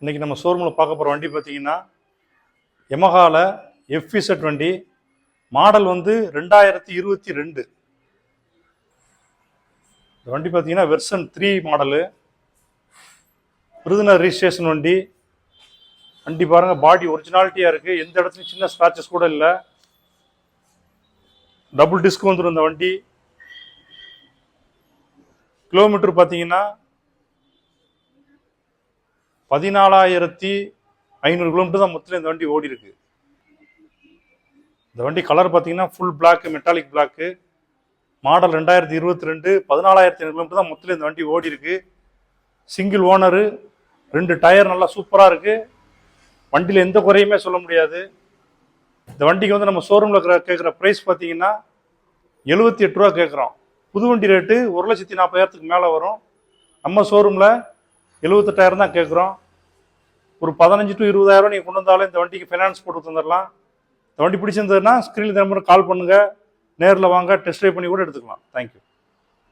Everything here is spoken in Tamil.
இன்றைக்கி நம்ம ஷோரூமில் பார்க்க போகிற வண்டி பார்த்தீங்கன்னா யமஹாவில் FZ வண்டி. மாடல் வந்து 2022. இந்த வண்டி பார்த்தீங்கன்னா வெர்சன் 3 மாடலு. விருதுநகர் ரிஜிஸ்ட்ரேஷன் வண்டி. வண்டி பாருங்கள், பாடி ஒரிஜினாலிட்டியாக இருக்குது. எந்த இடத்துலையும் சின்ன ஸ்க்ராச்சஸ் கூட இல்லை. டபுள் டிஸ்க் வந்துடும் இந்த வண்டி. கிலோமீட்டர் பார்த்தீங்கன்னா 14,500 கிலோமீட்டர் தான் மொத்தத்தில் இந்த வண்டி ஓடி இருக்கு. இந்த வண்டி கலர் பார்த்தீங்கன்னா full black, metallic black. Model 2022. 14,500 kilometre தான் மொத்தத்தில் இந்த வண்டி ஓடி இருக்கு. Single owner. 2 டயர் நல்லா சூப்பராக இருக்கு. வண்டியில் எந்த குறையுமே சொல்ல முடியாது. இந்த வண்டிக்கு வந்து நம்ம ஷோரூமில் கேட்குற ப்ரைஸ் பார்த்தீங்கன்னா 78 ரூபா கேட்குறோம். புது வண்டி ரேட்டு 1,40,000 மேலே வரும். நம்ம ஷோரூமில் 78,000 தான் கேட்குறோம். ஒரு 15 to 20,000 நீங்கள் கொண்டு வந்தாலும் இந்த வண்டிக்கு ஃபைனான்ஸ் போட்டு தந்துடலாம். இந்த வண்டி பிடிச்சிருந்ததுன்னா ஸ்க்ரீனில் நம்பருக்கு கால் பண்ணுங்கள், நேரில் வாங்க, டெஸ்ட் ட்ரைவ் பண்ணி கூட எடுத்துக்கலாம். தேங்க்யூ.